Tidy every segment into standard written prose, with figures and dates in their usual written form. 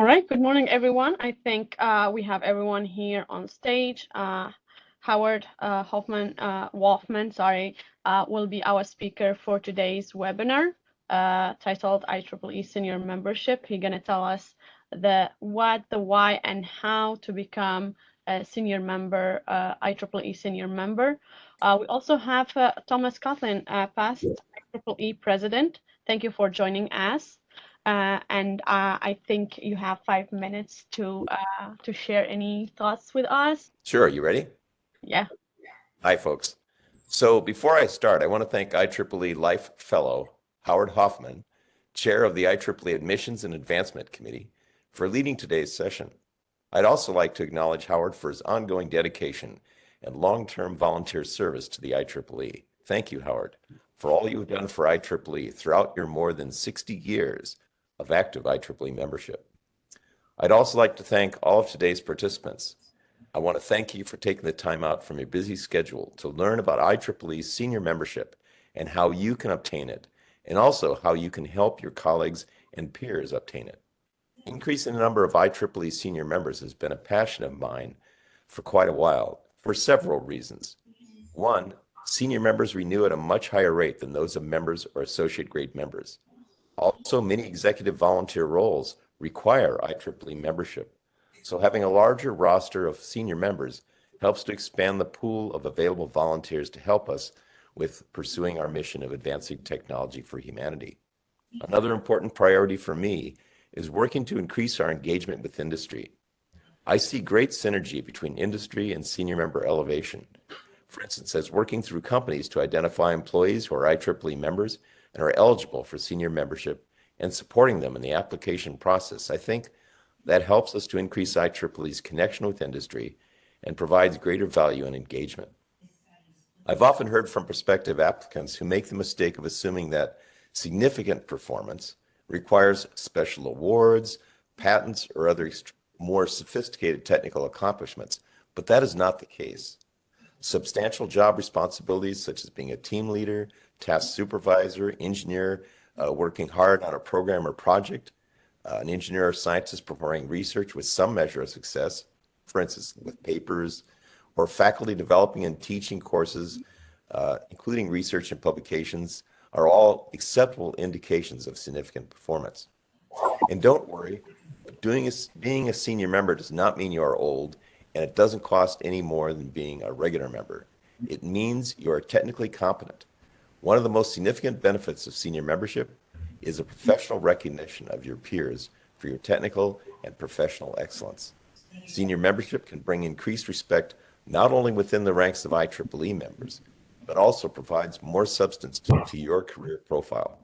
right, good morning, everyone. I think we have everyone here on stage. Howard Wolfman, will be our speaker for today's webinar titled IEEE Senior Membership. He's going to tell us the what, the why, and how to become a senior member, IEEE Senior Member. We also have Thomas Coughlin, past IEEE President. Thank you for joining us. I think you have 5 minutes to share any thoughts with us. Sure. You ready? Yeah. Hi, folks. So before I start, I want to thank IEEE Life Fellow Howard Hoffman, Chair of the IEEE Admissions and Advancement Committee, for leading today's session. I'd also like to acknowledge Howard for his ongoing dedication and long-term volunteer service to the IEEE. Thank you, Howard, for all you've done for IEEE throughout your more than 60 years of active IEEE membership. I'd also like to thank all of today's participants. I want to thank you for taking the time out from your busy schedule to learn about IEEE's senior membership and how you can obtain it, and also how you can help your colleagues and peers obtain it. Increasing the number of IEEE senior members has been a passion of mine for quite a while for several reasons. One, senior members renew at a much higher rate than those of members or associate grade members. Also, many executive volunteer roles require IEEE membership, so having a larger roster of senior members helps to expand the pool of available volunteers to help us with pursuing our mission of advancing technology for humanity. Another important priority for me is working to increase our engagement with industry. I see great synergy between industry and senior member elevation. For instance, as working through companies to identify employees who are IEEE members and are eligible for senior membership and supporting them in the application process, I think that helps us to increase IEEE's connection with industry and provides greater value and engagement. I've often heard from prospective applicants who make the mistake of assuming that significant performance requires special awards, patents, or other more sophisticated technical accomplishments, but that is not the case. Substantial job responsibilities such as being a team leader, task supervisor, engineer, working hard on a program or project, an engineer or scientist performing research with some measure of success, for instance, with papers, or faculty developing and teaching courses, including research and publications, are all acceptable indications of significant performance. And don't worry, being a senior member does not mean you are old, and it doesn't cost any more than being a regular member. It means you are technically competent. One of the most significant benefits of senior membership is a professional recognition of your peers for your technical and professional excellence. Senior membership can bring increased respect not only within the ranks of IEEE members, but also provides more substance to your career profile.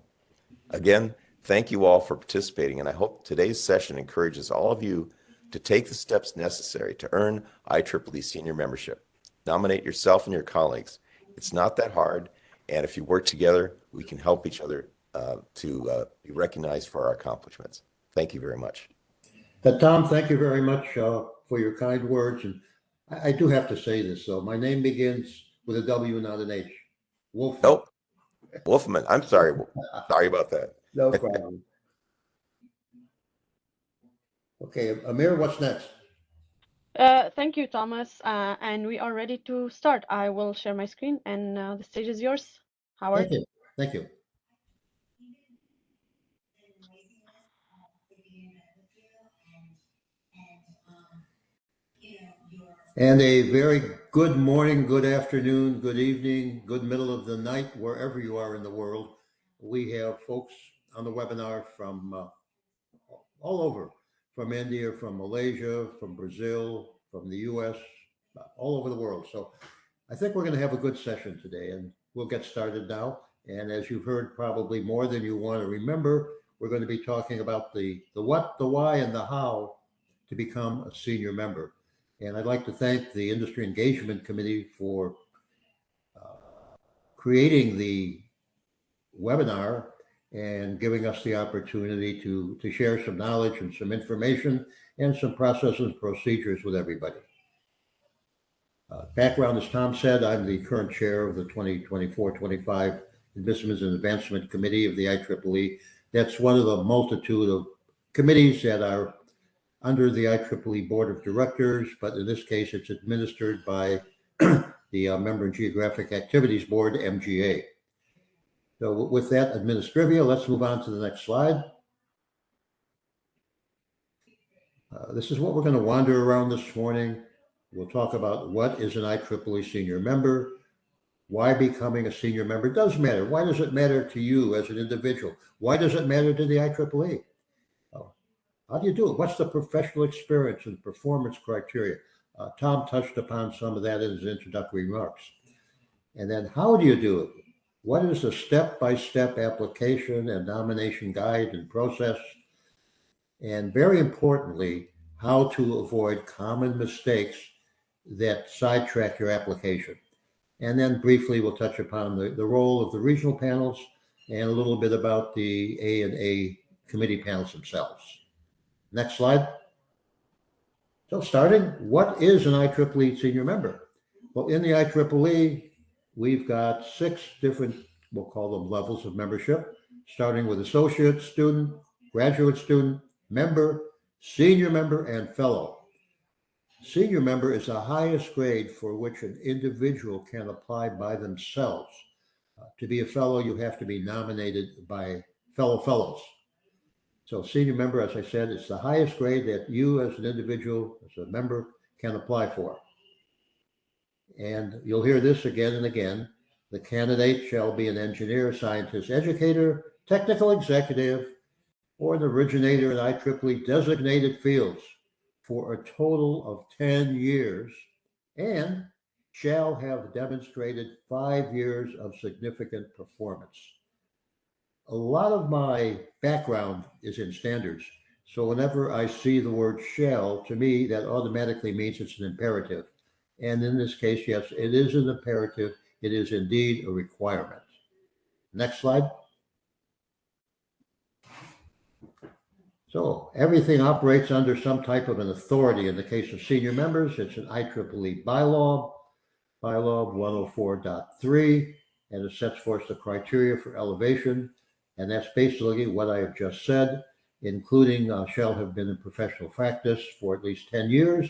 Again, thank you all for participating, and I hope today's session encourages all of you to take the steps necessary to earn IEEE senior membership. Nominate yourself and your colleagues. It's not that hard, and if you work together, we can help each other to be recognized for our accomplishments. Thank you very much. Tom, thank you very much for your kind words. And I do have to say this, though. My name begins with a W, not an H. Wolfman. Nope. Wolfman. I'm sorry. Sorry about that. No problem. Okay, Amir, what's next? Thank you, Thomas. And we are ready to start. I will share my screen, and the stage is yours, Howard. Thank you. Thank you. And a very good morning, good afternoon, good evening, good middle of the night, wherever you are in the world. We have folks on the webinar from all over, from India, from Malaysia, from Brazil, from the US, all over the world. So I think we're going to have a good session today, and we'll get started now. And as you've heard probably more than you want to remember, we're going to be talking about the what, the why, and the how to become a senior member. And I'd like to thank the Industry Engagement Committee for creating the webinar and giving us the opportunity to share some knowledge and some information and some processes and procedures with everybody. Background, as Tom said, I'm the current chair of the 2024-25 Admissions and Advancement Committee of the IEEE. That's one of the multitude of committees that are under the IEEE Board of Directors, but in this case, it's administered by the Member and Geographic Activities Board, MGA. So with that administrivia, let's move on to the next slide. This is what we're going to wander around this morning. We'll talk about what is an IEEE senior member, why becoming a senior member does matter. Why does it matter to you as an individual? Why does it matter to the IEEE? How do you do it? What's the professional experience and performance criteria? Tom touched upon some of that in his introductory remarks. And then how do you do it? What is the step-by-step application and nomination guide and process? And very importantly, how to avoid common mistakes that sidetrack your application. And then briefly, we'll touch upon the role of the regional panels and a little bit about the A&A committee panels themselves. Next slide. So starting, what is an IEEE senior member? Well, in the IEEE, we've got 6 different, we'll call them levels of membership, starting with associate student, graduate student, member, senior member, and fellow. Senior member is the highest grade for which an individual can apply by themselves. To be a fellow, you have to be nominated by fellow fellows. So senior member, as I said, is the highest grade that you as an individual, as a member, can apply for. And you'll hear this again and again. The candidate shall be an engineer, scientist, educator, technical executive, or an originator in IEEE designated fields for a total of 10 years and shall have demonstrated 5 years of significant performance. A lot of my background is in standards. So whenever I see the word shall, to me, that automatically means it's an imperative. And in this case, yes, it is an imperative. It is indeed a requirement. Next slide. So everything operates under some type of an authority. In the case of senior members, it's an IEEE bylaw 104.3, and it sets forth the criteria for elevation. And that's basically what I have just said, including shall have been in professional practice for at least 10 years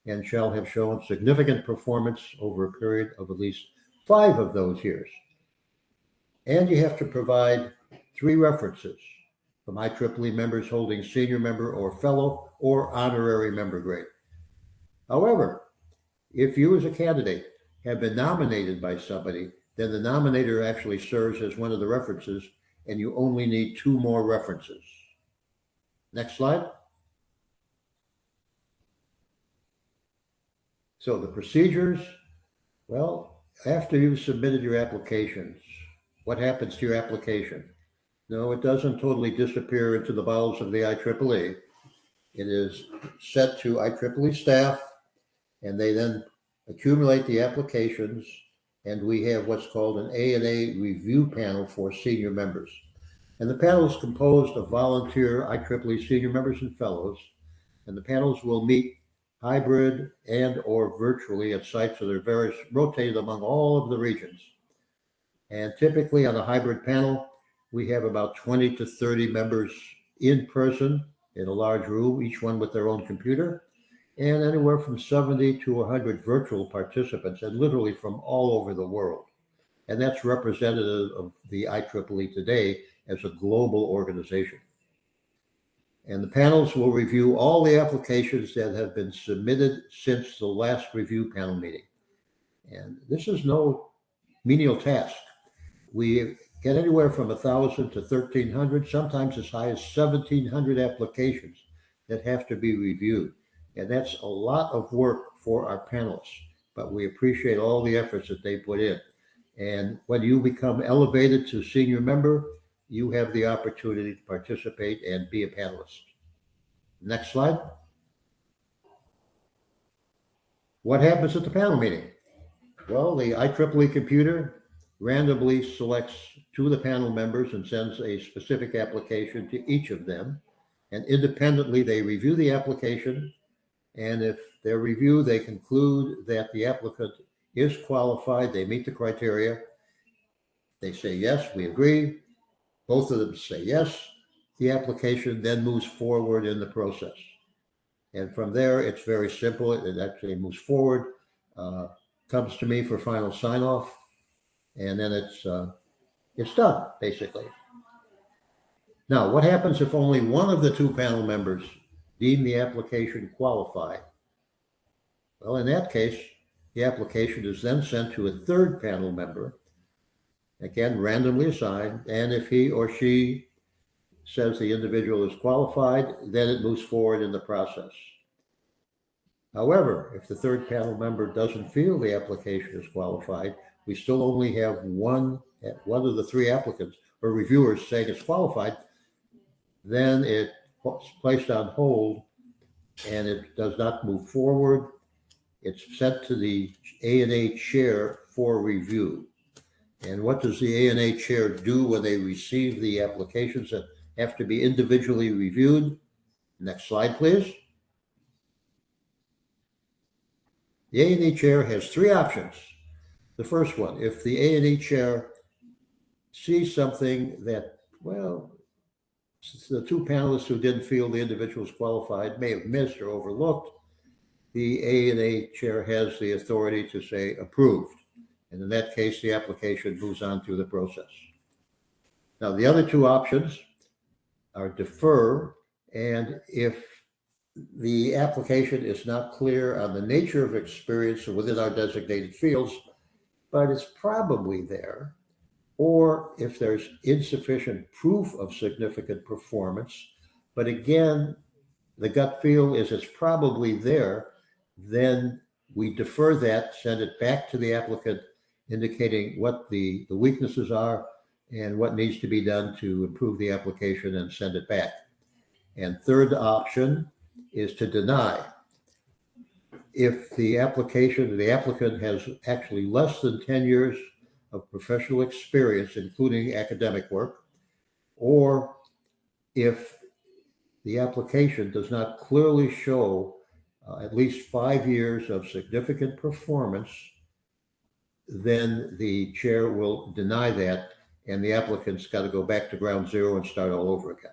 and shall have shown significant performance over a period of at least 5 of those years. And you have to provide 3 references from IEEE members holding senior member or fellow or honorary member grade. However, if you as a candidate have been nominated by somebody, then the nominator actually serves as one of the references, and you only need 2 more references. Next slide. So the procedures, well, after you've submitted your applications, what happens to your application? No, it doesn't totally disappear into the bowels of the IEEE. It is sent to IEEE staff, and they then accumulate the applications, and we have what's called an A&A review panel for senior members. And the panel is composed of volunteer IEEE senior members and fellows, and the panels will meet hybrid and or virtually at sites that are rotated among all of the regions. And typically on a hybrid panel, we have about 20 to 30 members in person in a large room, each one with their own computer, and anywhere from 70 to 100 virtual participants, and literally from all over the world. And that's representative of the IEEE today as a global organization. And the panels will review all the applications that have been submitted since the last review panel meeting. And this is no menial task. We get anywhere from 1,000 to 1,300, sometimes as high as 1,700 applications that have to be reviewed. And that's a lot of work for our panelists, but we appreciate all the efforts that they put in. And when you become elevated to senior member, you have the opportunity to participate and be a panelist. Next slide. What happens at the panel meeting? Well, the IEEE computer randomly selects 2 of the panel members and sends a specific application to each of them. And independently, they review the application. And if their review, they conclude that the applicant is qualified, they meet the criteria, they say, yes, we agree. Both of them say yes. The application then moves forward in the process. And from there, it's very simple. It actually moves forward, comes to me for final sign off, and then it's done, basically. Now, what happens if only one of the two panel members deem the application qualified? Well, in that case, the application is then sent to a third panel member, again, randomly assigned, and if he or she says the individual is qualified, then it moves forward in the process. However, if the third panel member doesn't feel the application is qualified, we still only have one of the three applicants or reviewers saying it's qualified, then it's placed on hold and it does not move forward. It's sent to the A&A chair for review. And what does the A&A chair do when they receive the applications that have to be individually reviewed? Next slide, please. The A&A chair has three options. The first one, if the A&A chair sees something that, well, the two panelists who didn't feel the individual was qualified may have missed or overlooked, the A&A chair has the authority to say approved. And in that case, the application moves on through the process. Now, the other two options are defer, and if the application is not clear on the nature of experience within our designated fields, but it's probably there, or if there's insufficient proof of significant performance, but again, the gut feel is it's probably there, then we defer that, send it back to the applicant, indicating what the weaknesses are and what needs to be done to improve the application and send it back. And third option is to deny. If the applicant has actually less than 10 years of professional experience, including academic work, or if the application does not clearly show at least 5 years of significant performance, then the chair will deny that, and the applicant's got to go back to ground zero and start all over again.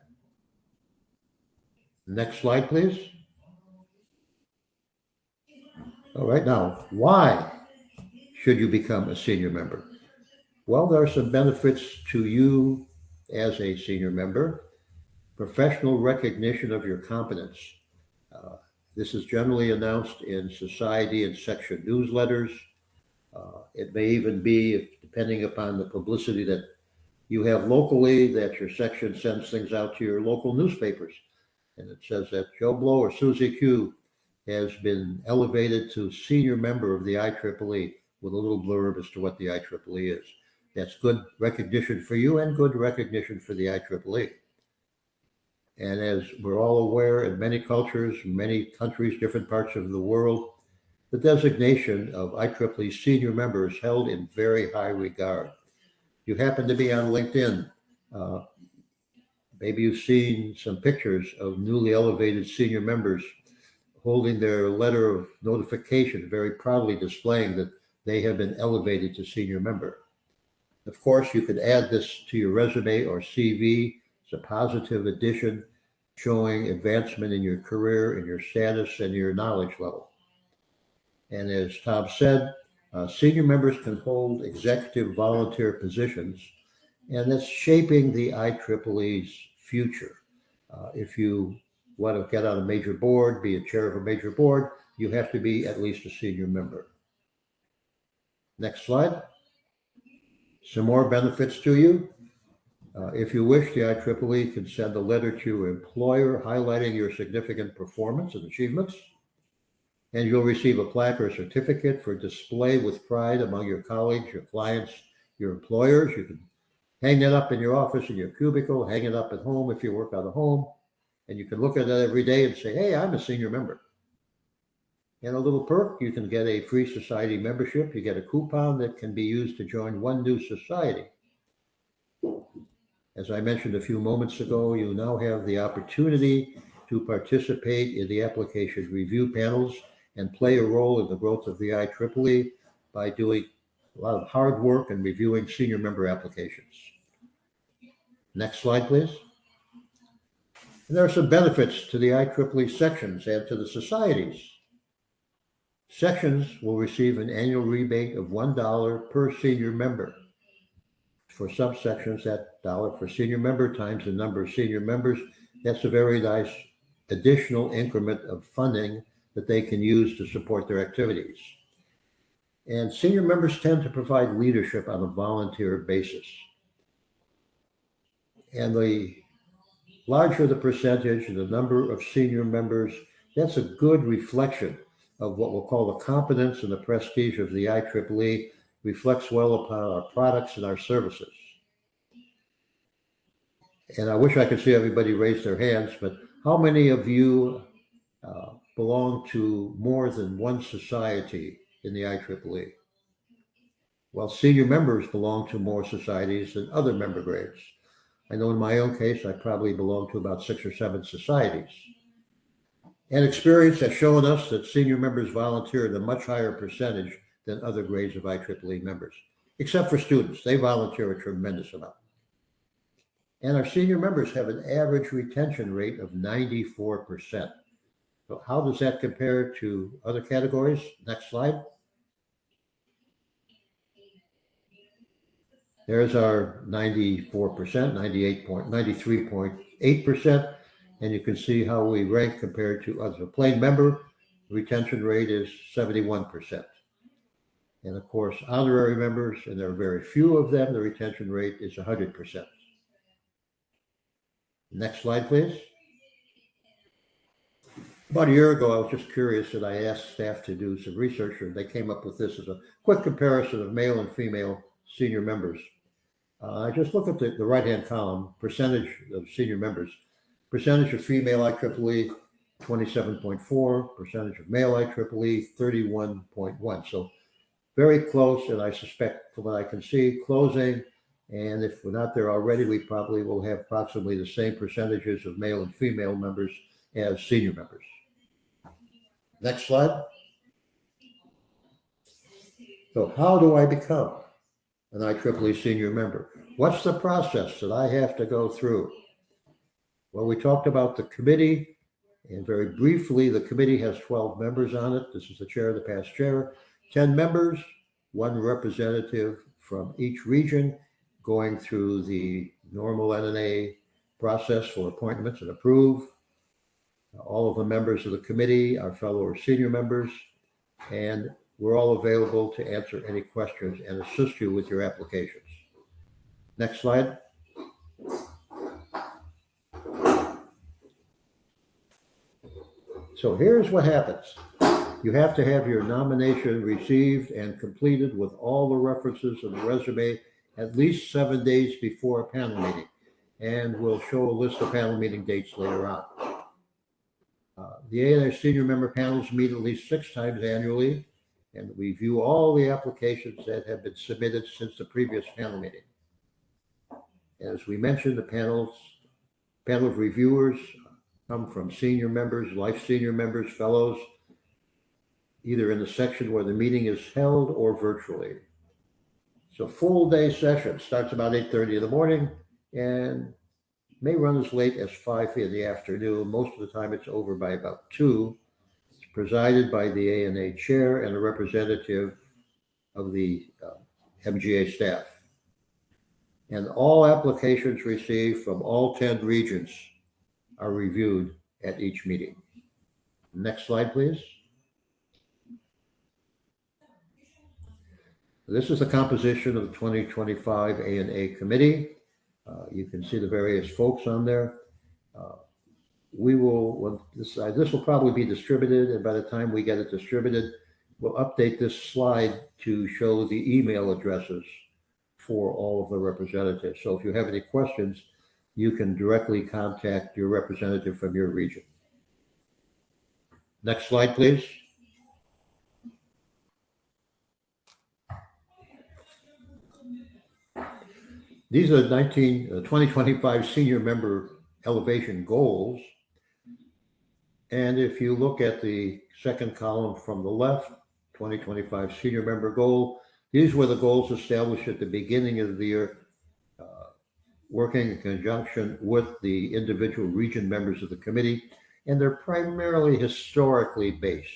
Next slide, please. All right, now, why should you become a senior member? Well, there are some benefits to you as a senior member. Professional recognition of your competence. This is generally announced in society and section newsletters. It may even be, depending upon the publicity that you have locally, that your section sends things out to your local newspapers. And it says that Joe Blow or Susie Q has been elevated to senior member of the IEEE with a little blurb as to what the IEEE is. That's good recognition for you and good recognition for the IEEE. And as we're all aware, in many cultures, many countries, different parts of the world, the designation of IEEE senior member is held in very high regard. You happen to be on LinkedIn, maybe you've seen some pictures of newly elevated senior members holding their letter of notification, very proudly displaying that they have been elevated to senior member. Of course, you could add this to your resume or CV. It's a positive addition showing advancement in your career, in your status, and your knowledge level. And as Tom said, senior members can hold executive volunteer positions, and that's shaping the IEEE's future. If you want to get on a major board, be a chair of a major board, you have to be at least a senior member. Next slide. Some more benefits to you. If you wish, the IEEE can send a letter to your employer highlighting your significant performance and achievements, and you'll receive a plaque or certificate for display with pride among your colleagues, your clients, your employers. You can hang it up in your office, in your cubicle, hang it up at home if you work out of home, and you can look at it every day and say, hey, I'm a senior member. And a little perk, you can get a free society membership. You get a coupon that can be used to join one new society. As I mentioned a few moments ago, you now have the opportunity to participate in the application review panels and play a role in the growth of the IEEE by doing a lot of hard work and reviewing senior member applications. Next slide, please. And there are some benefits to the IEEE sections and to the societies. Sections will receive an annual rebate of $1 per senior member. For subsections, that dollar per senior member times the number of senior members, that's a very nice additional increment of funding that they can use to support their activities. And senior members tend to provide leadership on a volunteer basis. And the larger the percentage and the number of senior members, that's a good reflection of what we'll call the competence and the prestige of the IEEE, reflects well upon our products and our services. And I wish I could see everybody raise their hands, but how many of you belong to more than one society in the IEEE? Well, senior members belong to more societies than other member grades. I know in my own case, I probably belong to about 6 or 7 societies. And experience has shown us that senior members volunteer at a much higher percentage than other grades of IEEE members, except for students. They volunteer a tremendous amount. And our senior members have an average retention rate of 94%. So how does that compare to other categories? Next slide. There's our 94%, 93.8%. And you can see how we rank compared to others. A plain member retention rate is 71%. And of course, honorary members, and there are very few of them, the retention rate is 100%. Next slide, please. About a year ago, I was just curious and I asked staff to do some research, and they came up with this as a quick comparison of male and female senior members. I just look at the right-hand column, percentage of senior members. Percentage of female IEEE, 27.4, percentage of male IEEE, 31.1. So very close, and I suspect from what I can see, closing. And if we're not there already, we probably will have approximately the same percentages of male and female members as senior members. Next slide. So how do I become an IEEE senior member? What's the process that I have to go through? Well, we talked about the committee, and very briefly, the committee has 12 members on it. This is the chair, the past chair, 10 members, 1 representative from each region, going through the normal A&A process for appointments and approve. All of the members of the committee are fellow or senior members, and we're all available to answer any questions and assist you with your applications. Next slide. So here's what happens. You have to have your nomination received and completed with all the references in the resume at least 7 days before a panel meeting. And we'll show a list of panel meeting dates later on. The A&A senior member panels meet at least 6 times annually and review all the applications that have been submitted since the previous panel meeting. As we mentioned, the panel of reviewers come from senior members, life senior members, fellows, either in the section where the meeting is held or virtually. So full day session starts about 8:30 in the morning and may run as late as 5 in the afternoon. Most of the time it's over by about 2. It's presided by the A&A chair and a representative of the MGA staff. And all applications received from all 10 regions are reviewed at each meeting. Next slide, please. This is the composition of the 2025 A&A Committee. You can see the various folks on there. This will probably be distributed, and by the time we get it distributed, we'll update this slide to show the email addresses for all of the representatives. So if you have any questions, you can directly contact your representative from your region. Next slide, please. These are 2025 senior member elevation goals. And if you look at the second column from the left, 2025 senior member goal, these were the goals established at the beginning of the year working in conjunction with the individual region members of the committee, and they're primarily historically based.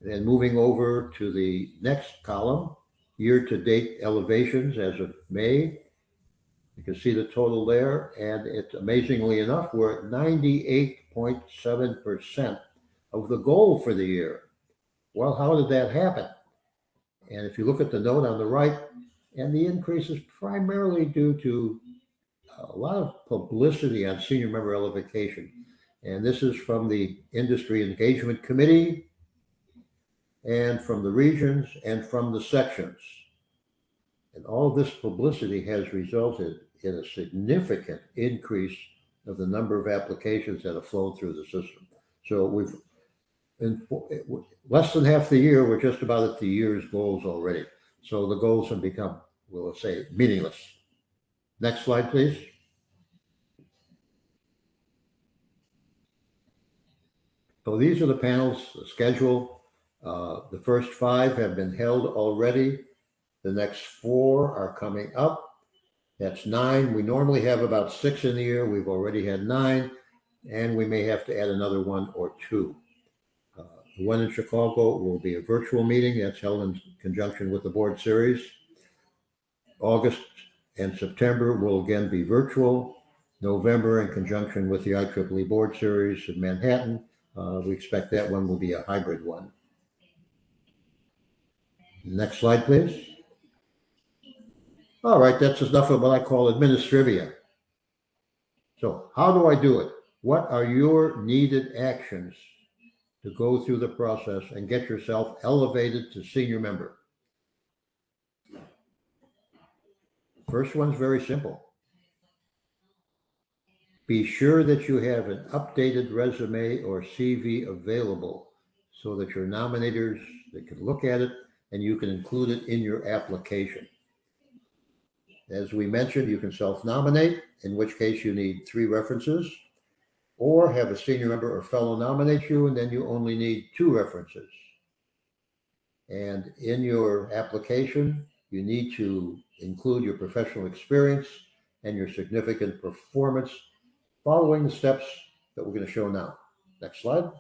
Then moving over to the next column, year-to-date elevations as of May. You can see the total there, and it's amazingly enough, we're at 98.7% of the goal for the year. Well, how did that happen? And if you look at the note on the right, and the increase is primarily due to a lot of publicity on senior member elevation. And this is from the Industry Engagement Committee, and from the regions, and from the sections. And all this publicity has resulted in a significant increase of the number of applications that have flowed through the system. So we've, in less than half the year, we're just about at the year's goals already. So the goals have become, we'll say, meaningless. Next slide, please. So these are the panels, the schedule. The first 5 have been held already. The next 4 are coming up. That's 9. We normally have about 6 in the year. We've already had 9, and we may have to add another 1 or 2. The one in Chicago will be a virtual meeting that's held in conjunction with the board series. August and September will again be virtual. November, in conjunction with the IEEE board series in Manhattan, we expect that one will be a hybrid one. Next slide, please. All right, that's enough of what I call administrivia. So how do I do it? What are your needed actions to go through the process and get yourself elevated to senior member? First one's very simple. Be sure that you have an updated resume or CV available so that your nominators, they can look at it and you can include it in your application. As we mentioned, you can self-nominate, in which case you need 3 references, or have a senior member or fellow nominate you, and then you only need 2 references. And in your application, you need to include your professional experience and your significant performance following the steps that we're going to show now. Next slide.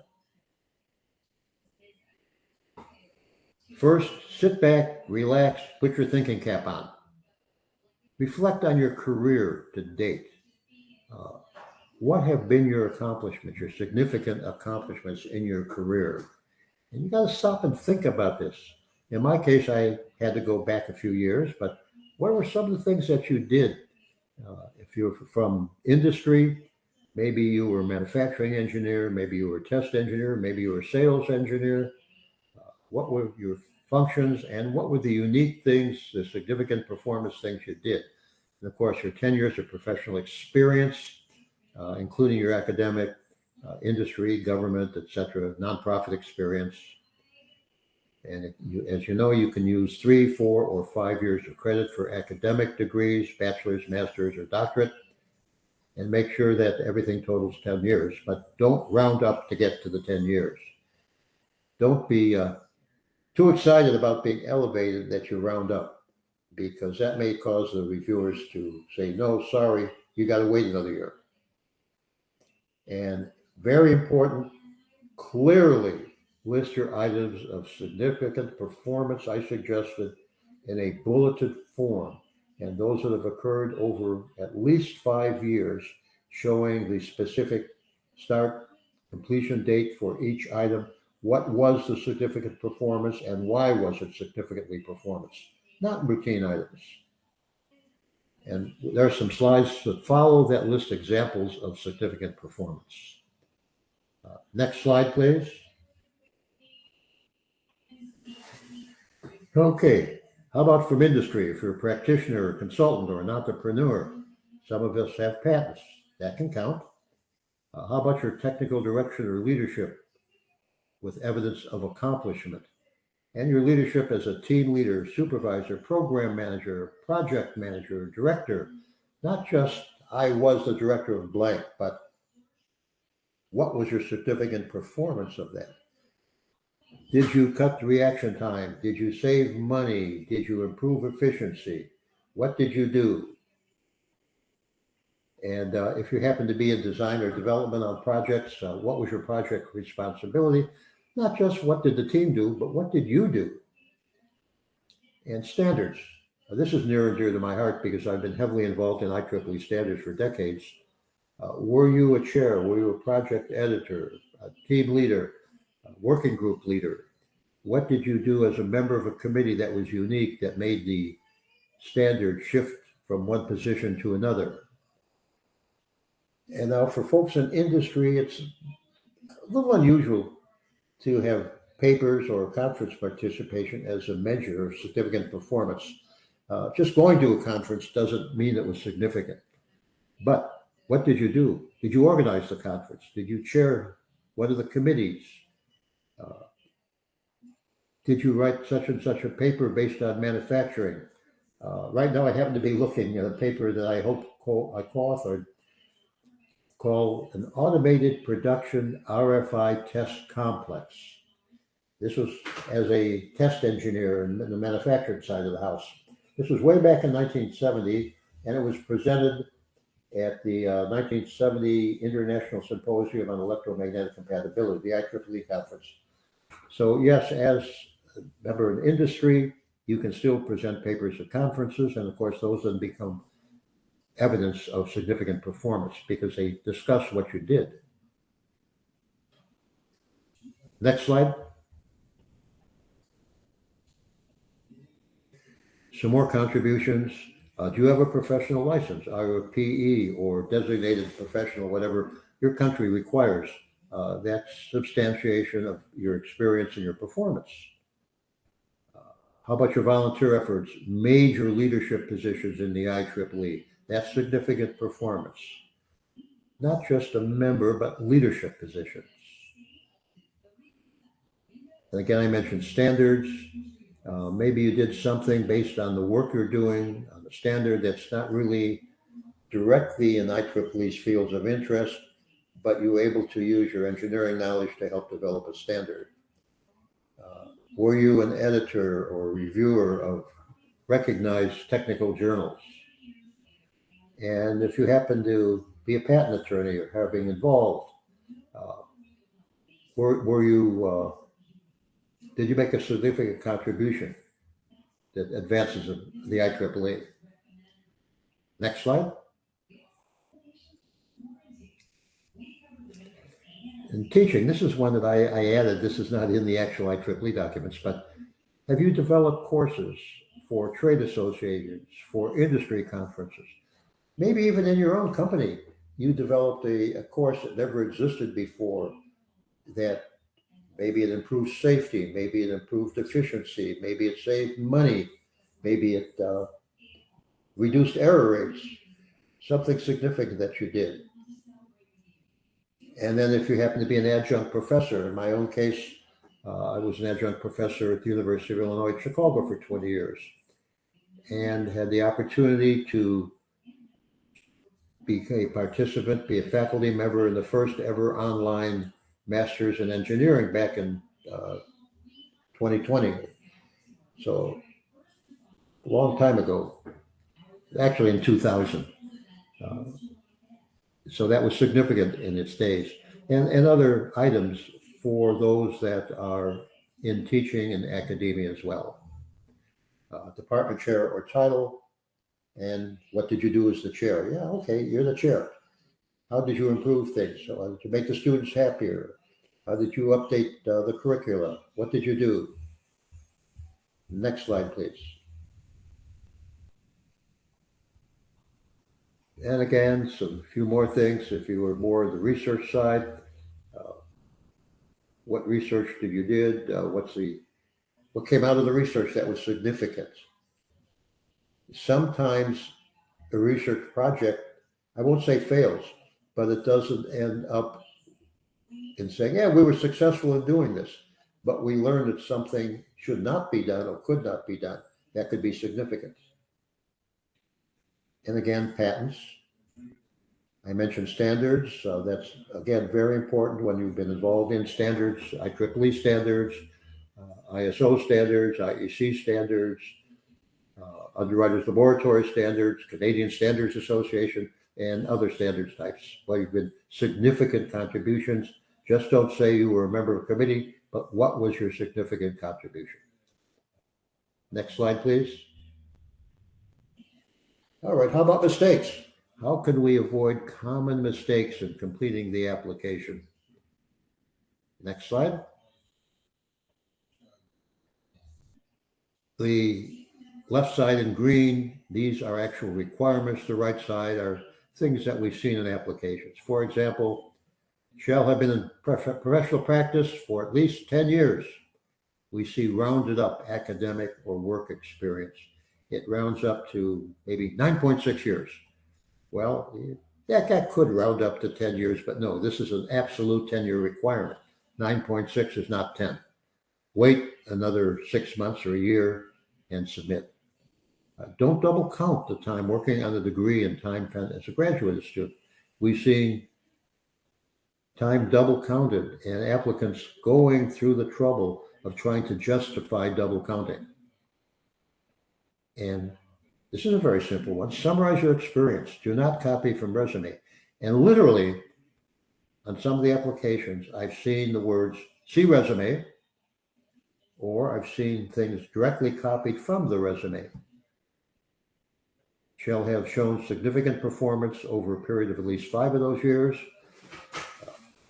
First, sit back, relax, put your thinking cap on. Reflect on your career to date. What have been your accomplishments, your significant accomplishments in your career? And you got to stop and think about this. In my case, I had to go back a few years, but what were some of the things that you did? If you're from industry, maybe you were a manufacturing engineer, maybe you were a test engineer, maybe you were a sales engineer. What were your functions and what were the unique things, the significant performance things you did? And of course, your 10 years of professional experience, including your academic, industry, government, etc., nonprofit experience. And as you know, you can use 3, 4, or 5 years of credit for academic degrees, bachelor's, master's, or doctorate, and make sure that everything totals 10 years, but don't round up to get to the 10 years. Don't be too excited about being elevated that you round up, because that may cause the reviewers to say, no, sorry, you got to wait another year. And very important, clearly list your items of significant performance I suggested in a bulleted form, and those that have occurred over at least 5 years, showing the specific start, completion date for each item. What was the significant performance and why was it significantly performance? Not routine items. And there are some slides that follow that list examples of significant performance. Next slide, please. Okay, how about from industry? If you're a practitioner, a consultant, or an entrepreneur, some of us have patents. That can count. How about your technical direction or leadership with evidence of accomplishment? And your leadership as a team leader, supervisor, program manager, project manager, director. Not just, I was the director of blank, but what was your significant performance of that? Did you cut the reaction time? Did you save money? Did you improve efficiency? What did you do? And if you happen to be in design or development on projects, what was your project responsibility? Not just what did the team do, but what did you do? And standards. This is near and dear to my heart because I've been heavily involved in IEEE standards for decades. Were you a chair? Were you a project editor, a team leader, a working group leader? What did you do as a member of a committee that was unique, that made the standard shift from one position to another? And now for folks in industry, it's a little unusual to have papers or conference participation as a measure of significant performance. Just going to a conference doesn't mean it was significant. But what did you do? Did you organize the conference? Did you chair one of the committees? Did you write such and such a paper based on manufacturing? Right now, I happen to be looking at a paper that I hope I co-authored called an automated production RFI test complex. This was as a test engineer in the manufacturing side of the house. This was way back in 1970, and it was presented at the 1970 International Symposium on Electromagnetic Compatibility, the IEEE conference. So yes, as a member in industry, you can still present papers at conferences, and of course, those then become evidence of significant performance because they discuss what you did. Next slide. Some more contributions. Do you have a professional license, either a PE or designated professional, whatever your country requires? That's substantiation of your experience and your performance. How about your volunteer efforts? Major leadership positions in the IEEE. That's significant performance. Not just a member, but leadership positions. And again, I mentioned standards. Maybe you did something based on the work you're doing, on the standard that's not really directly in IEEE's fields of interest, but you were able to use your engineering knowledge to help develop a standard. Were you an editor or reviewer of recognized technical journals? And if you happen to be a patent attorney or having involved, did you make a significant contribution that advances the IEEE? Next slide. In teaching, this is one that I added. This is not in the actual IEEE documents, but have you developed courses for trade associations, for industry conferences? Maybe even in your own company, you developed a course that never existed before, that maybe it improved safety, maybe it improved efficiency, maybe it saved money, maybe it reduced error rates, something significant that you did. And then if you happen to be an adjunct professor, in my own case, I was an adjunct professor at the University of Illinois at Chicago for 20 years and had the opportunity to be a participant, be a faculty member in the first ever online Masters in Engineering back in 2020. So a long time ago, actually in 2000. So that was significant in its days. And other items for those that are in teaching and academia as well. Department chair or title, and what did you do as the chair? Yeah, okay, you're the chair. How did you improve things? So how did you make the students happier? How did you update the curricula? What did you do? Next slide, please. And again, some few more things. If you were more on the research side, what research did you did? What came out of the research that was significant? Sometimes a research project, I won't say fails, but it doesn't end up in saying, yeah, we were successful in doing this, but we learned that something should not be done or could not be done. That could be significant. And again, patents. I mentioned standards. That's, again, very important when you've been involved in standards, IEEE standards, ISO standards, IEC standards, Underwriters Laboratory standards, Canadian Standards Association. and other standards types. Well, you've been significant contributions. Just don't say you were a member of a committee, but what was your significant contribution? Next slide, please. All right, how about mistakes? How can we avoid common mistakes in completing the application? Next slide. The left side in green, these are actual requirements. The right side are things that we've seen in applications. For example, shall have been in professional practice for at least 10 years. We see rounded up academic or work experience. It rounds up to maybe 9.6 years. Well, that could round up to 10 years, but no, this is an absolute 10-year requirement. 9.6 is not 10. Wait another 6 months or a year and submit. Don't double count the time working on the degree and time spent as a graduate student. We've seen time double counted and applicants going through the trouble of trying to justify double counting. And this is a very simple one. Summarize your experience. Do not copy from resume. And literally, on some of the applications, I've seen the words, see resume, or I've seen things directly copied from the resume. Shall have shown significant performance over a period of at least 5 of those years.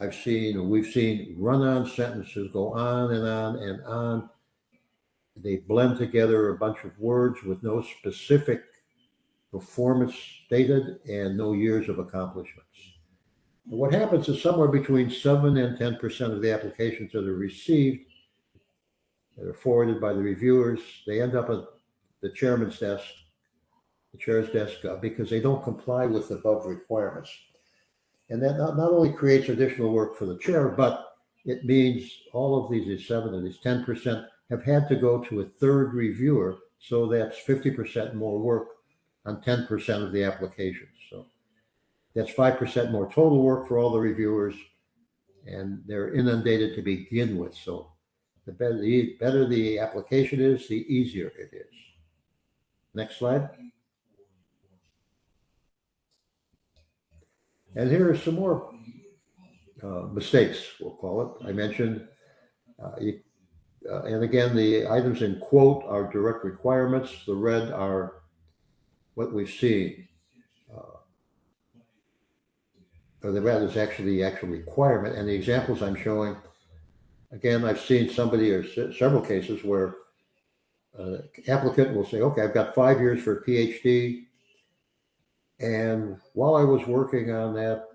We've seen run-on sentences go on and on and on. They blend together a bunch of words with no specific performance stated and no years of accomplishments. And what happens is somewhere between 7 and 10% of the applications that are received, that are forwarded by the reviewers, they end up at the chairman's desk, the chair's desk, because they don't comply with the above requirements. And that not only creates additional work for the chair, but it means all of these 7 and these 10% have had to go to a third reviewer. So that's 50% more work on 10% of the applications. So that's 5% more total work for all the reviewers, and they're inundated to begin with. So the better the application is, the easier it is. Next slide. And here are some more mistakes, we'll call it. I mentioned, and again, the items in quote are direct requirements. The red are what we've seen. Or the red is actually the actual requirement. And the examples I'm showing, again, I've seen somebody or several cases where applicant will say, okay, I've got 5 years for a PhD. And while I was working on that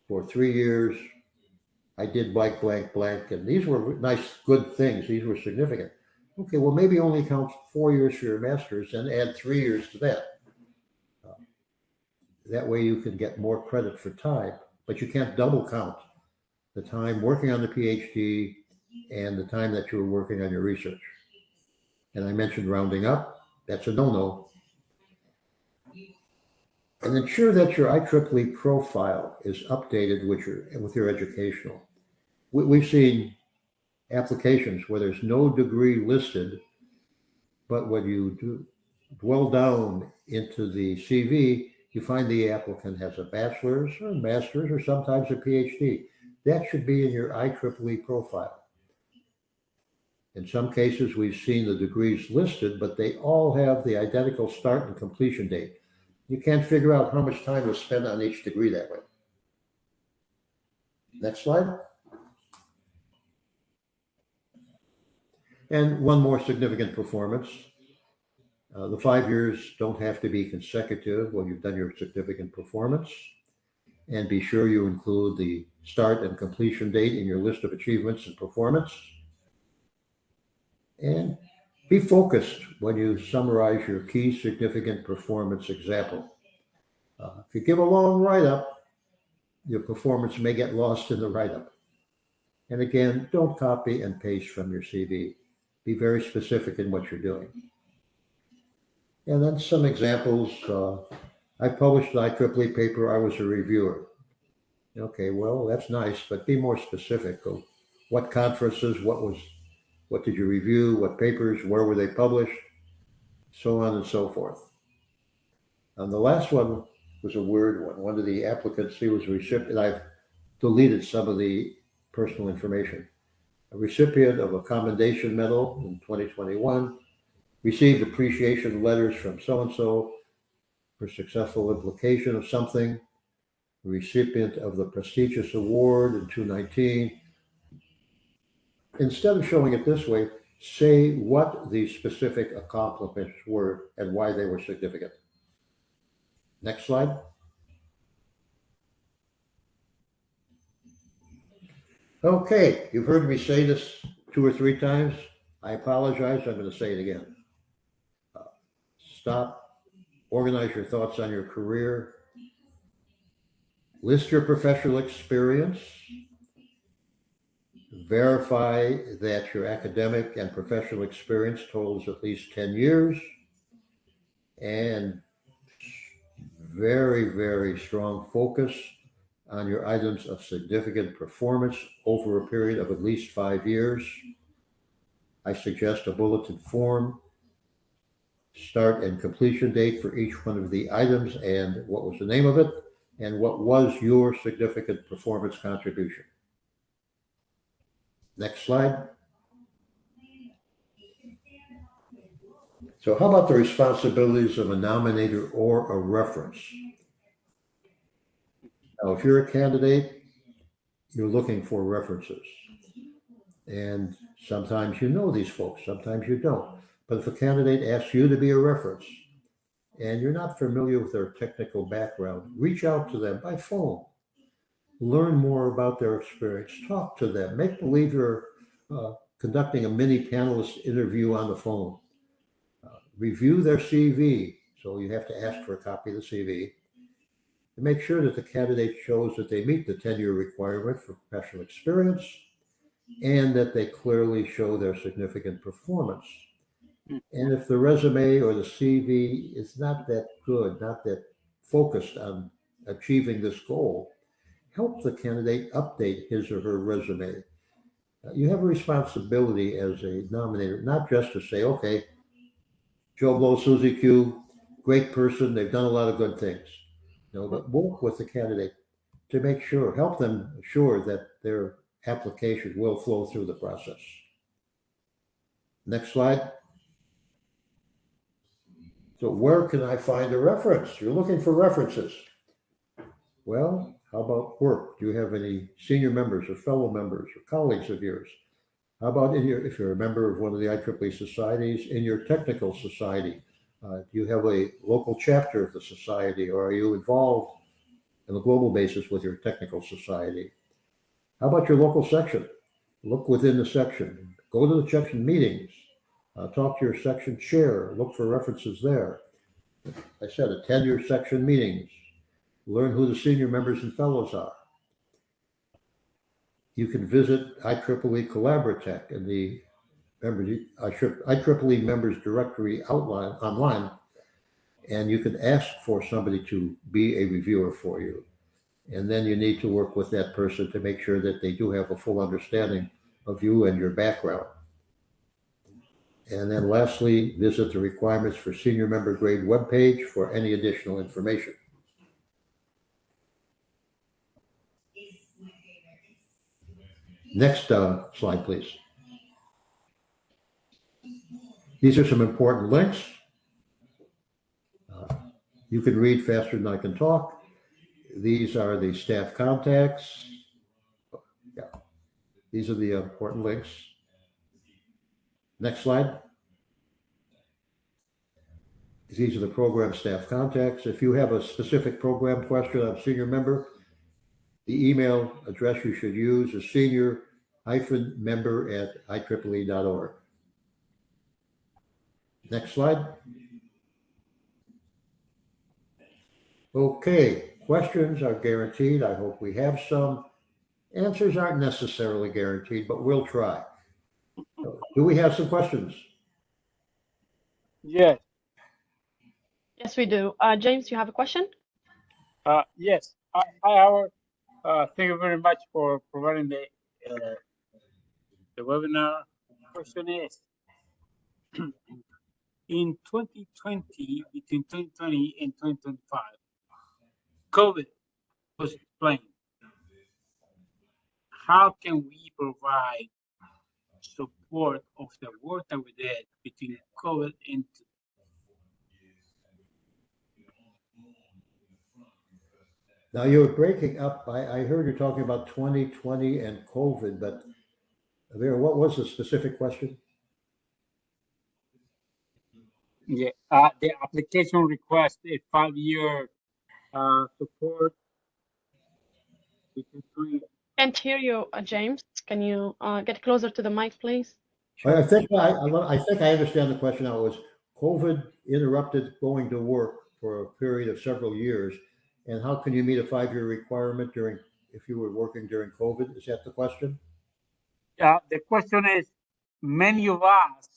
for 3 years, I did blank, blank, blank. And these were nice, good things. These were significant. Okay, well, maybe only count 4 years for your master's and add 3 years to that. That way you can get more credit for time, but you can't double count the time working on the PhD and the time that you were working on your research. And I mentioned rounding up. That's a no-no. And ensure that your IEEE profile is updated with your educational. We've seen applications where there's no degree listed, but when you dwell down into the CV, you find the applicant has a bachelor's or a master's or sometimes a PhD. That should be in your IEEE profile. In some cases, we've seen the degrees listed, but they all have the identical start and completion date. You can't figure out how much time was spent on each degree that way. Next slide. And one more significant performance. The 5 years don't have to be consecutive when you've done your significant performance. And be sure you include the start and completion date in your list of achievements and performance. And be focused when you summarize your key significant performance example. If you give a long write-up, your performance may get lost in the write-up. And again, don't copy and paste from your CV. Be very specific in what you're doing. And then some examples. I published an IEEE paper. I was a reviewer. Okay, well, that's nice, but be more specific. What conferences, what did you review, what papers, where were they published, so on and so forth. And the last one was a weird one. One of the applicants, he was a recipient, I've deleted some of the personal information. A recipient of a commendation medal in 2021, received appreciation letters from so-and-so for successful implication of something, recipient of the prestigious award in 2019. Instead of showing it this way, say what the specific accomplishments were and why they were significant. Next slide. Okay, you've heard me say this 2 or 3 times. I apologize, I'm going to say it again. Stop, organize your thoughts on your career, list your professional experience, verify that your academic and professional experience totals at least 10 years, and very, very strong focus on your items of significant performance over a period of at least 5 years. I suggest a bulleted form, start and completion date for each one of the items and what was the name of it and what was your significant performance contribution. Next slide. So how about the responsibilities of a nominator or a reference? Now, if you're a candidate, you're looking for references. And sometimes you know these folks, sometimes you don't. But if a candidate asks you to be a reference and you're not familiar with their technical background, reach out to them by phone. Learn more about their experience. Talk to them. Make believe you're conducting a mini panelist interview on the phone. Review their CV. So you have to ask for a copy of the CV. And make sure that the candidate shows that they meet the 10-year requirement for professional experience and that they clearly show their significant performance. And if the resume or the CV is not that good, not that focused on achieving this goal, help the candidate update his or her resume. You have a responsibility as a nominator, not just to say, okay, Joe Blow, Susie Q, great person, they've done a lot of good things. No, but work with the candidate to make sure, help them assure that their application will flow through the process. Next slide. So where can I find a reference? You're looking for references. Well, how about work? Do you have any senior members or fellow members or colleagues of yours? How about if you're a member of one of the IEEE societies, in your technical society? Do you have a local chapter of the society, or are you involved on a global basis with your technical society? How about your local section? Look within the section. Go to the section meetings. Talk to your section chair. Look for references there. I said, attend your section meetings. Learn who the senior members and fellows are. You can visit IEEE Collaboratech in the IEEE members directory outline online, and you can ask for somebody to be a reviewer for you. And then you need to work with that person to make sure that they do have a full understanding of you and your background. And then lastly, visit the requirements for senior member grade webpage for any additional information. Next slide, please. These are some important links. You can read faster than I can talk. These are the staff contacts. Yeah, these are the important links. Next slide. These are the program staff contacts. If you have a specific program question on senior member, the email address you should use is senior-member@IEEE.org. Next slide. Okay, questions are guaranteed. I hope we have some. Answers aren't necessarily guaranteed, but we'll try. Do we have some questions? Yes. Yes, we do. James, you have a question? Yes. Hi, Howard. Thank you very much for providing the webinar. Question is, in 2020, between 2020 and 2025, COVID was explained, how can we provide support of the work that we did between COVID and Now you're breaking up. I heard you talking about 2020 and COVID, but Vera, what was the specific question? yeah, the application request a 5-year support between. Can't hear you, James. Can you get closer to the mic, please? I think I think I understand the question now. Was COVID interrupted going to work for a period of several years, and how can you meet a 5-year requirement if you were working during COVID? Is that the question? The question is, many of us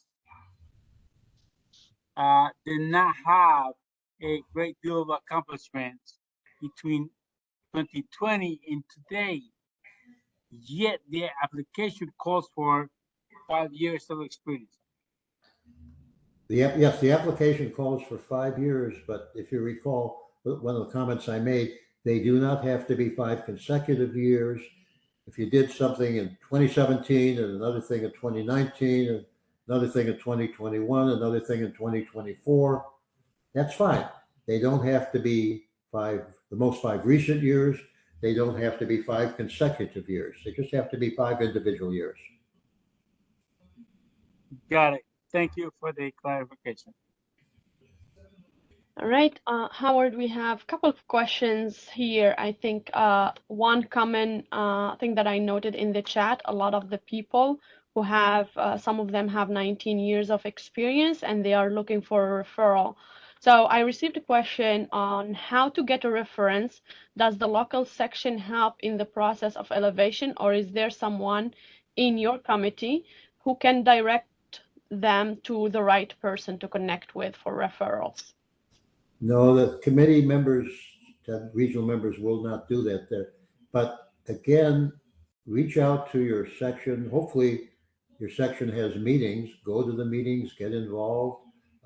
did not have a great deal of accomplishments between 2020 and today, yet the application calls for 5 years of experience. Yes, the application calls for 5 years, but if you recall, one of the comments I made, they do not have to be 5 consecutive years. If you did something in 2017 and another thing in 2019 and another thing in 2021, another thing in 2024, that's fine. They don't have to be the most 5 recent years. They don't have to be 5 consecutive years. They just have to be 5 individual years. Got it. Thank you for the clarification. All right, Howard, we have a couple of questions here. I think one common thing that I noted in the chat, a lot of the people who have, some of them have 19 years of experience and they are looking for a referral. So I received a question on how to get a reference. Does the local section help in the process of elevation, or is there someone in your committee who can direct them to the right person to connect with for referrals? No, the committee members, the regional members will not do that there. But again, reach out to your section. Hopefully your section has meetings. Go to the meetings, get involved.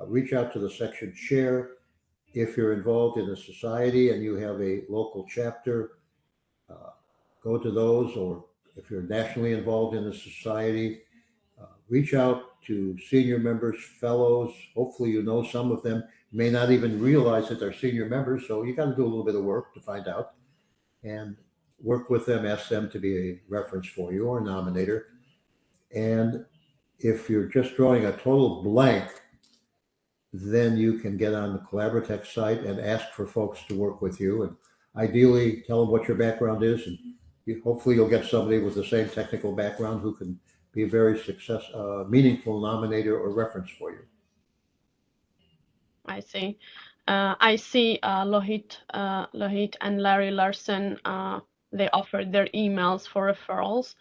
Reach out to the section chair. If you're involved in a society and you have a local chapter, go to those. Or if you're nationally involved in a society, reach out to senior members, fellows. Hopefully you know some of them. You may not even realize that they're senior members, so you got to do a little bit of work to find out and work with them, ask them to be a reference for you or a nominator. And if you're just drawing a total blank, then you can get on the Collaboratech site and ask for folks to work with you. And ideally tell them what your background is. And hopefully you'll get somebody with the same technical background who can be a very meaningful nominator or reference for you. I see. Lohit and Larry Larson, they offered their emails for referrals,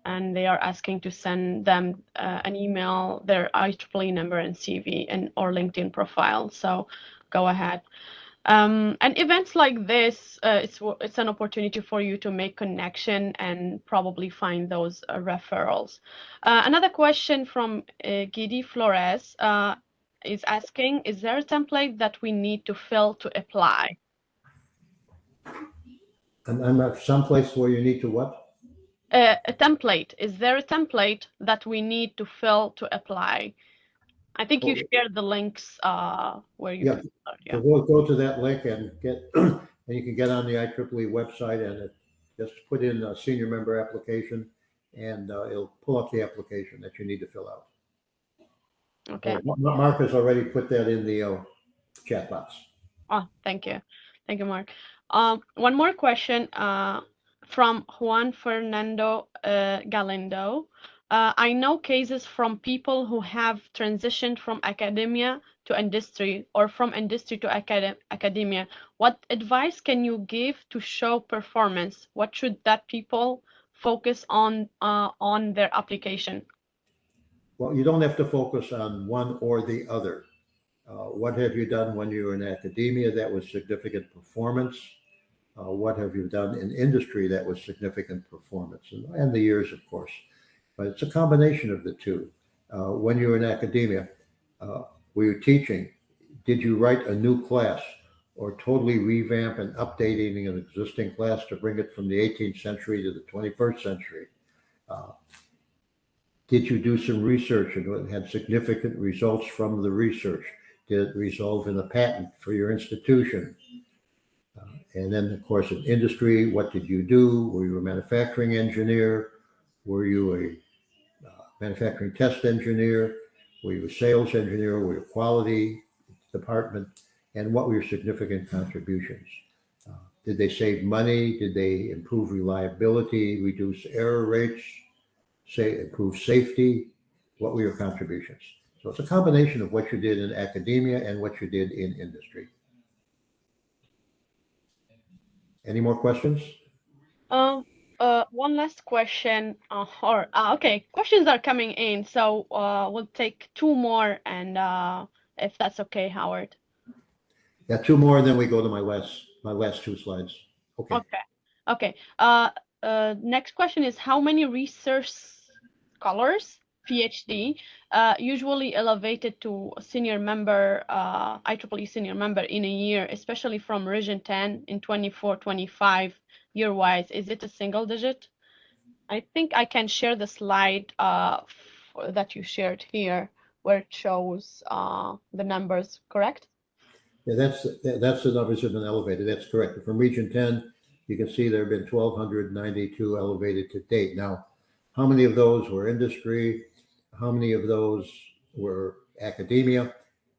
and they are asking to send them an email, their IEEE number and CV or LinkedIn profile. So go ahead. And events like this, it's an opportunity for you to make connection and probably find those referrals. Another question from Gidi Flores is asking, is there a template that we need to fill to apply? And someplace where you need to what? A template. Is there a template that we need to fill to apply? I think you shared the links where you can start. Yeah. So go to that link and get, and you can get on the IEEE website and just put in a senior member application, and it'll pull up the application that you need to fill out. Okay. Mark has already put that in the chat box. Oh, thank you. Thank you, Mark. One more question from Juan Fernando Galindo. I know cases from people who have transitioned from academia to industry or from industry to academia. What advice can you give to show performance? What should that people focus on their application? Well, you don't have to focus on one or the other. What have you done when you were in academia that was significant performance? What have you done in industry that was significant performance? And the years, of course. But it's a combination of the two. When you were in academia, were you teaching? Did you write a new class? or totally revamp and updating an existing class to bring it from the 18th century to the 21st century? Did you do some research and had significant results from the research? Did it result in a patent for your institution? And then, of course, in industry, what did you do? Were you a manufacturing engineer? Were you a manufacturing test engineer? Were you a sales engineer? Were you a quality department? And what were your significant contributions? Did they save money? Did they improve reliability, reduce error rates, say improve safety? What were your contributions? So it's a combination of what you did in academia and what you did in industry. Any more questions? One last question, okay, questions are coming in, so we'll take two more, and if that's okay, Howard. Yeah, two more, and then we go to my last two slides. Okay. Okay. Next question is, how many research scholars, PhD, usually elevated to senior member, IEEE senior member in a year, especially from Region 10 in 24-25 year-wise? Is it a single digit? I think I can share the slide that you shared here, where it shows the numbers, correct? Yeah, that's the numbers have been elevated. That's correct. From Region 10, you can see there have been 1,292 elevated to date. Now, how many of those were industry? How many of those were academia?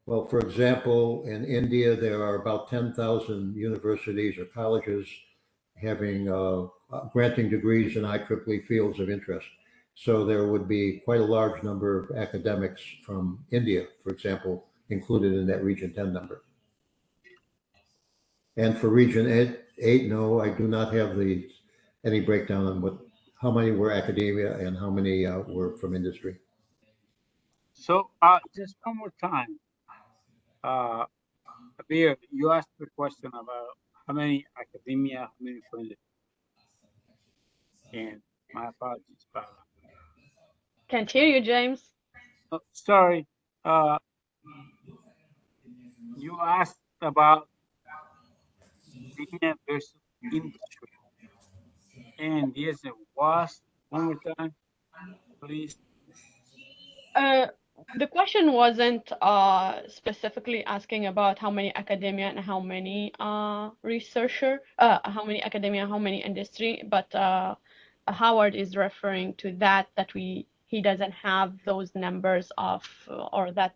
Well, for example, in India, there are about 10,000 universities or colleges having granting degrees in IEEE fields of interest. So there would be quite a large number of academics from India, for example, included in that Region 10 number. And for Region 8, no, I do not have any breakdown on how many were academia and how many were from industry. So just one more time. Abir, you asked the question about how many academia, how many from industry. And my apologies, Paula. Can't hear you, James. Oh, sorry. You asked about academia versus industry. And yes, it was. One more time, please. The question wasn't specifically asking about how many academia and how many researcher, how many academia, how many industry, but Howard is referring to that he doesn't have those numbers of or that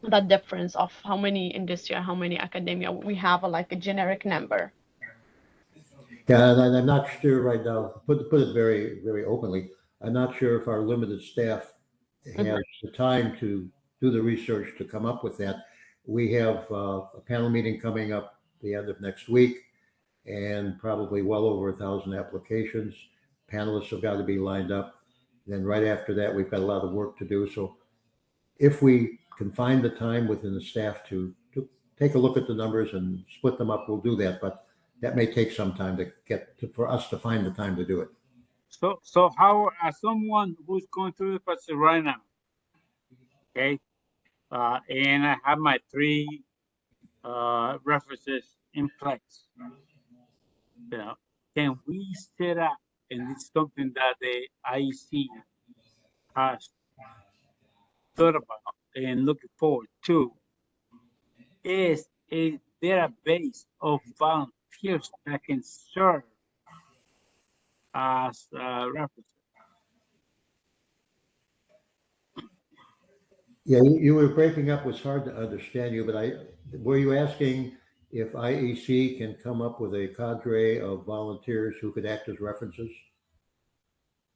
that difference of how many industry or how many academia. We have like a generic number. Yeah, and I'm not sure right now, put it very, very openly, I'm not sure if our limited staff has the time to do the research to come up with that. We have a panel meeting coming up the end of next week, and probably well over 1,000 applications. Panelists have got to be lined up. Then right after that, we've got a lot of work to do. So if we can find the time within the staff to take a look at the numbers and split them up, we'll do that. But that may take some time for us to find the time to do it. So how, as someone who's going through the process right now, okay, and I have my three references in place, you know, can we set up, and it's something that the IEC has thought about and looking forward to, is a database of volunteers that can serve as references. Yeah, you were breaking up. It was hard to understand you, but were you asking if IEC can come up with a cadre of volunteers who could act as references?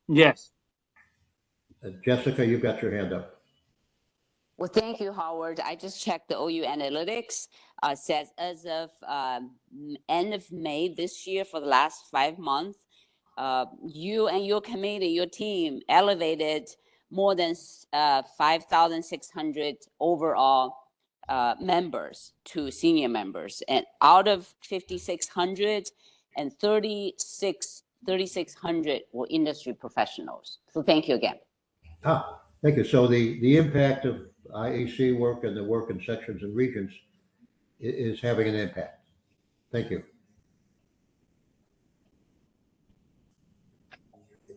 Yes. Jessica, you've got your hand up. Well, thank you, Howard. I just checked the OU Analytics. Says as of end of May this year, for the last 5 months, you and your committee, your team, elevated more than 5,600 overall members to senior members, and out of 5,600, and 3,600 were industry professionals. So thank you again. Thank you. So the impact of IEC work and the work in sections and regions is having an impact. Thank you.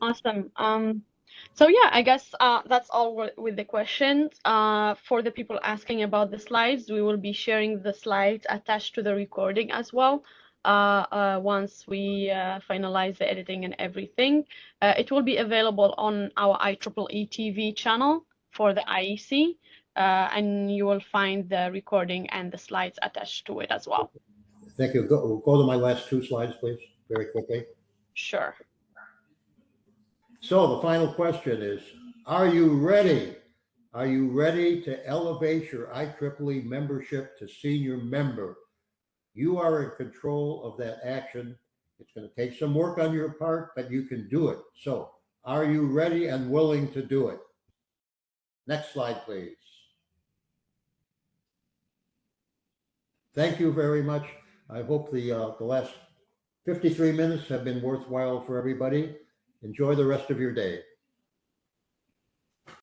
Awesome. So yeah, I guess that's all with the questions. For the people asking about the slides, we will be sharing the slides attached to the recording as well. Once we finalize the editing and everything, it will be available on our IEEE TV channel for the IEC, and you will find the recording and the slides attached to it as well. Thank you. Go to my last two slides, please, very quickly. Sure. So the final question is, are you ready? Are you ready to elevate your IEEE membership to senior member? You are in control of that action. It's going to take some work on your part, but you can do it. So are you ready and willing to do it? Next slide, please. Thank you very much. I hope the last 53 minutes have been worthwhile for everybody. Enjoy the rest of your day.